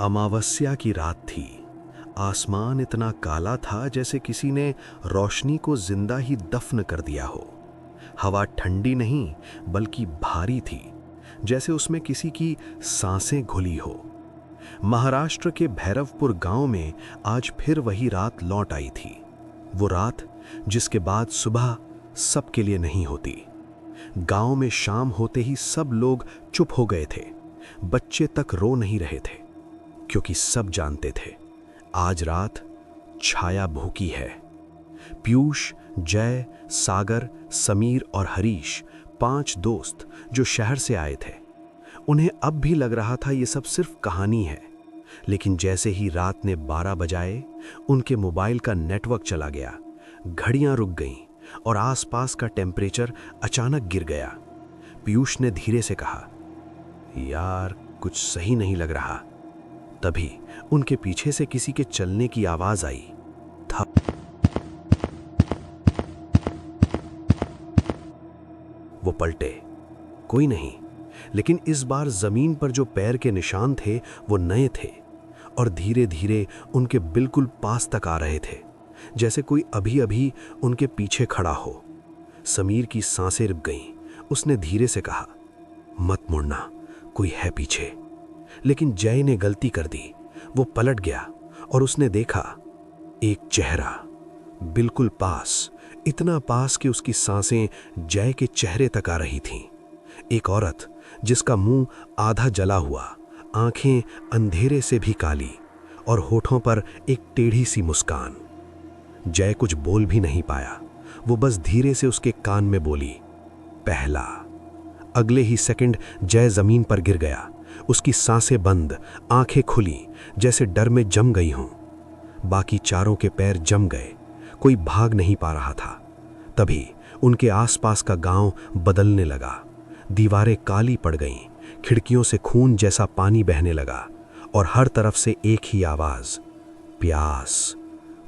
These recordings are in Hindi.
अमावस्या की रात थी। आसमान इतना काला था जैसे किसी ने रोशनी को जिंदा ही दफन कर दिया हो। हवा ठंडी नहीं बल्कि भारी थी, जैसे उसमें किसी की सांसें घुली हो। महाराष्ट्र के भैरवपुर गांव में आज फिर वही रात लौट आई थी। वो रात जिसके बाद सुबह सबके लिए नहीं होती। गांव में शाम होते ही सब लोग चुप हो गए थे। बच्चे तक रो नहीं रहे थे, क्योंकि सब जानते थे आज रात छाया भूखी है। पीयूष, जय, सागर, समीर और हरीश 5 दोस्त जो शहर से आए थे। उन्हें अब भी लग रहा था ये सब सिर्फ कहानी है, लेकिन जैसे ही रात ने 12 बजाए उनके मोबाइल का नेटवर्क चला गया, घड़ियां रुक गईं और आसपास का टेम्परेचर अचानक गिर गया। पीयूष ने धीरे से कहा, यार कुछ सही नहीं लग रहा। तभी उनके पीछे से किसी के चलने की आवाज आई। थप। वो पलटे, कोई नहीं, लेकिन इस बार जमीन पर जो पैर के निशान थे वो नए थे और धीरे धीरे उनके बिल्कुल पास तक आ रहे थे, जैसे कोई अभी अभी उनके पीछे खड़ा हो। समीर की सांसें रुक गईं। उसने धीरे से कहा, मत मुड़ना, कोई है पीछे। लेकिन जय ने गलती कर दी। वो पलट गया और उसने देखा एक चेहरा बिल्कुल पास, इतना पास कि उसकी सांसें जय के चेहरे तक आ रही थीं। एक औरत जिसका मुंह आधा जला हुआ, आंखें अंधेरे से भी काली और होठों पर एक टेढ़ी सी मुस्कान। जय कुछ बोल भी नहीं पाया। वो बस धीरे से उसके कान में बोली, पहला। अगले ही सेकंड जय जमीन पर गिर गया। उसकी सांसें बंद, आंखें खुली, जैसे डर में जम गई हों। बाकी चारों के पैर जम गए। कोई भाग नहीं पा रहा था। तभी उनके आसपास का गांव बदलने लगा। दीवारें काली पड़ गईं, खिड़कियों से खून जैसा पानी बहने लगा और हर तरफ से एक ही आवाज, प्यास,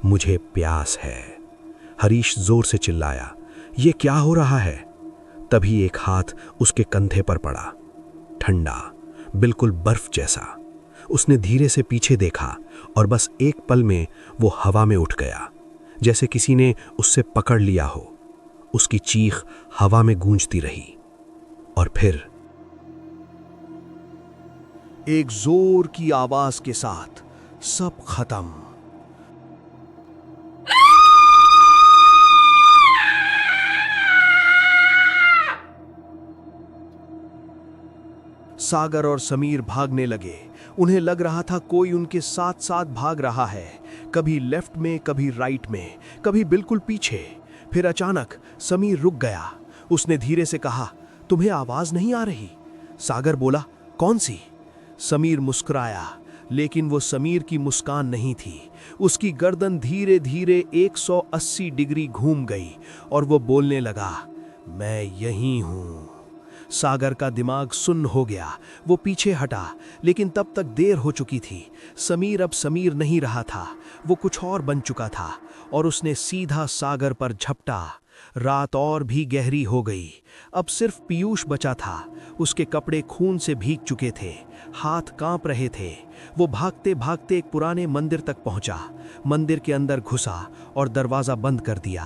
मुझे प्यास है। हरीश जोर से चिल्लाया, ये क्या हो रहा है? तभी एक हाथ उसके कंधे पर पड़ा, ठंडा, बिल्कुल बर्फ जैसा। उसने धीरे से पीछे देखा और बस एक पल में वो हवा में उठ गया, जैसे किसी ने उससे पकड़ लिया हो। उसकी चीख हवा में गूंजती रही और फिर एक जोर की आवाज के साथ सब खत्म। सागर और समीर भागने लगे। उन्हें लग रहा था कोई उनके साथ साथ भाग रहा है, कभी लेफ्ट में, कभी राइट में, कभी बिल्कुल पीछे। फिर अचानक समीर रुक गया। उसने धीरे से कहा, तुम्हें आवाज नहीं आ रही? सागर बोला, कौन सी? समीर मुस्कुराया, लेकिन वो समीर की मुस्कान नहीं थी। उसकी गर्दन धीरे धीरे 180 डिग्री घूम गई और वो बोलने लगा, मैं यहीं हूं। सागर का दिमाग सुन्न हो गया। वो पीछे हटा, लेकिन तब तक देर हो चुकी थी। समीर अब समीर नहीं रहा था, वो कुछ और बन चुका था और उसने सीधा सागर पर झपटा। रात और भी गहरी हो गई। अब सिर्फ पीयूष बचा था। उसके कपड़े खून से भीग चुके थे, हाथ कांप रहे थे। वो भागते भागते एक पुराने मंदिर तक पहुंचा। मंदिर के अंदर घुसा और दरवाजा बंद कर दिया।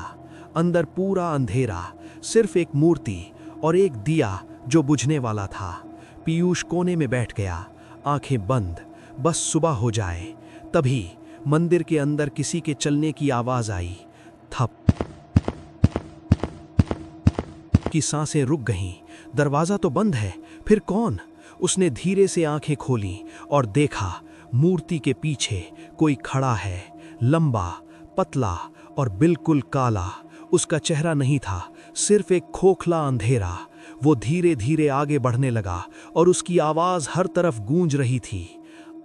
अंदर पूरा अंधेरा, सिर्फ एक मूर्ति और एक दिया जो बुझने वाला था। पीयूष कोने में बैठ गया, आंखें बंद, बस सुबह हो जाए। तभी मंदिर के अंदर किसी के चलने की आवाज आई। थप की सांसें रुक गईं। दरवाजा तो बंद है, फिर कौन? उसने धीरे से आंखें खोली और देखा मूर्ति के पीछे कोई खड़ा है, लंबा, पतला और बिल्कुल काला। उसका चेहरा नहीं था, सिर्फ एक खोखला अंधेरा। वो धीरे धीरे आगे बढ़ने लगा और उसकी आवाज हर तरफ गूंज रही थी,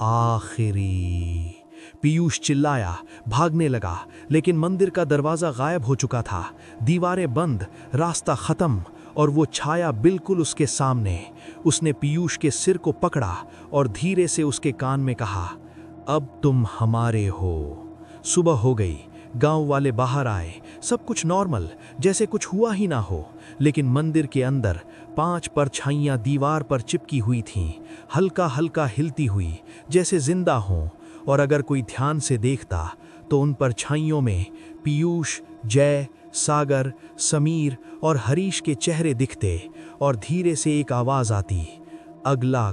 आखिरी। पीयूष चिल्लाया, भागने लगा, लेकिन मंदिर का दरवाजा गायब हो चुका था। दीवारें बंद, रास्ता खत्म और वो छाया बिल्कुल उसके सामने। उसने पीयूष के सिर को पकड़ा और धीरे से उसके कान में कहा, अब तुम हमारे हो। सुबह हो गई, गांव वाले बाहर आए, सब कुछ नॉर्मल, जैसे कुछ हुआ ही ना हो। लेकिन मंदिर के अंदर 5 परछाइयां दीवार पर चिपकी हुई थीं, हल्का हल्का हिलती हुई, जैसे जिंदा हों। और अगर कोई ध्यान से देखता तो उन परछाइयों में पीयूष, जय, सागर, समीर और हरीश के चेहरे दिखते। और धीरे से एक आवाज आती, अगला